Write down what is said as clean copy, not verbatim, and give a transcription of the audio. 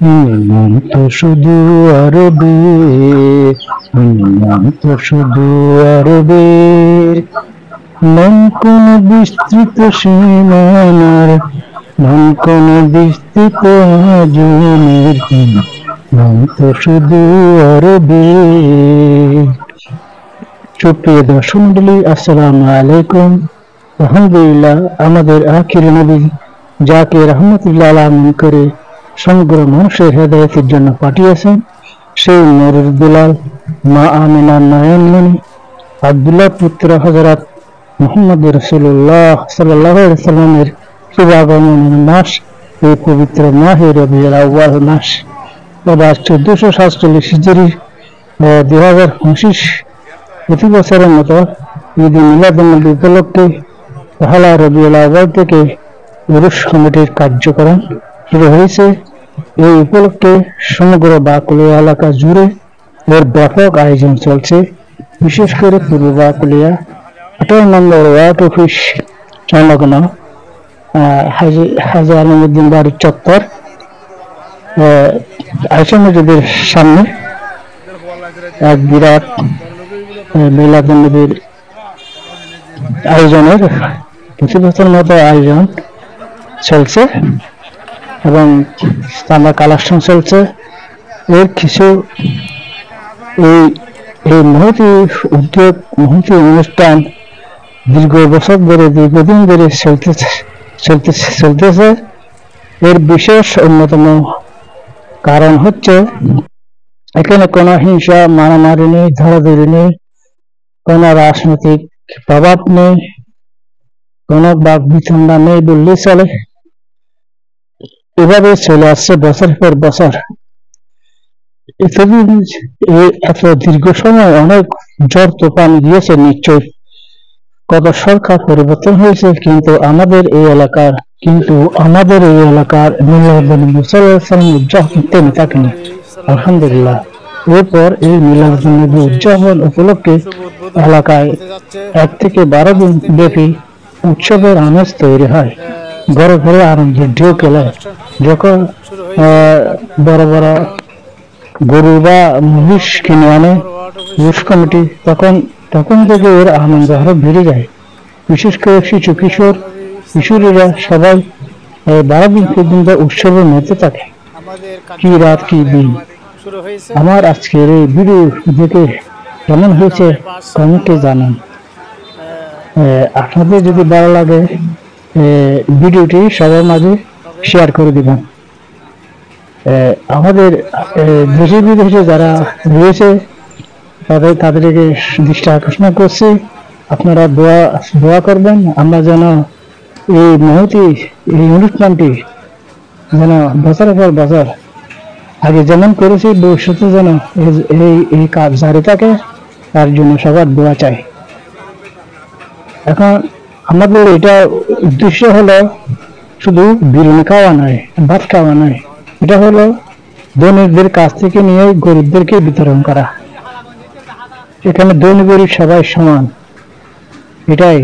নাম তো শুধু আরবে, নাম তো শুধু আরবের, নাম কোন বিস্তৃত সীমানার, নাম কোন বিস্তৃত আয়োজনের, নাম তো শুধু আরবের। সুপ্রিয় দর্শক মন্ডলী, আসসালামু আলাইকুম। আলহামদুলিল্লাহ, আমাদের আখির নবী যাকে রহমতুল্লাহ আলামিন করে সমগ্র মানুষের হেদায়েতের জন্য পাঠিয়েছেন, সেই নূরুল দুলাল মা আমিনার নয়নমণি আব্দুল্লাহ পুত্র হযরত মুহাম্মদ রাসূলুল্লাহ সাল্লাল্লাহু আলাইহি সাল্লামের শুভ আগমনের মাস এই পবিত্র মাহে রবিউল আউয়াল মাস। এবার 1447 হিজরি 2025 প্রতি বছরের মতো ঈদ মিলাদুন্নবী উপলক্ষে পহেলা রবিউল আউয়াল থেকে উরুস কমিটির কার্যক্রম শুরু হয়েছে। এই উপলক্ষে সমগ্র বাকুলিয়া এলাকা জুড়ে এর ব্যাপক আয়োজন চলছে। বিশেষ করে পূর্ব বাকুলিয়া 18 নম্বর ওয়ার্ড অফিস সংলগ্ন হাজী আলমউদ্দিন বাড়ির চত্বর আয়েশা মসজিদের সামনে এক বিরাট মিলাদুন্নবীর আয়োজনের প্রতি বছর মতো আয়োজন চলছে এবং চাঁদা কালেকশন চলছে। এর কিছু এই মহতি উদ্যোগ, মহতি অনুষ্ঠান দীর্ঘদিন ধরে চলতেছে। এর বিশেষ অন্যতম কারণ হচ্ছে এখানে কোনো হিংসা, মারামারি নেই, ধরাধরি নেই, কোনো রাজনৈতিক প্রভাব নেই, কোনো বাক বিতণ্ডা নেই বললেই চলে। এভাবে চলে আসছে বছর পর বছর। এত দীর্ঘ সময় অনেক ঝড় তুফান গিয়েছে নিশ্চয়, কত সরকার পরিবর্তন হয়েছে, কিন্তু আমাদের এই এলাকার উদযাপন থেমে থাকেনি, আলহামদুলিল্লাহ। এরপর এই মিলাদুন্নবী উদযাপন উপলক্ষে এলাকায় 1 থেকে 12 দিন ব্যাপী উৎসবের আমেজ তৈরি হয়। ঘরে ঘরে আনন্দের ঢেউ খেলে। যখন বড় বড় গরু বা মহিষ কিনে আনে উরুস কমিটি, তখন থেকে এর আনন্দ আরো বেড়ে যায়। বিশেষ করে কিশোরীরা সবাই 12 দিন পর্যন্ত উৎসবের মধ্যে থাকে। কি রাত কি দিন। আমার আজকের এই ভিডিও দেখে কেমন হয়েছে কমেন্টে জানান। আপনাদের যদি ভালো লাগে ভিডিওটি সবার মাঝে শেয়ার করে দিবেন। আমাদের দেশে বিদেশে যারা রয়েছে তাদেরকে দৃষ্টি আকর্ষণ করছি, আপনারা দোয়া করবেন আমরা যেন এই মহতি এই অনুষ্ঠানটি যেন বছরের পর বছর আগে যেমন করেছি ভবিষ্যতে যেন এই কাজ জারি থাকে, তার জন্য সবার দোয়া চাই। এখন আমাদের এটা উদ্দেশ্য হলো শুধু বিরিয়ানি খাওয়া নয়, ভাত খাওয়া নয়, এটা হলো ধনীদের কাছ থেকে নিয়ে গরিবদেরকে বিতরণ করা। এখানে ধনী গরিব সবাই সমান, এটাই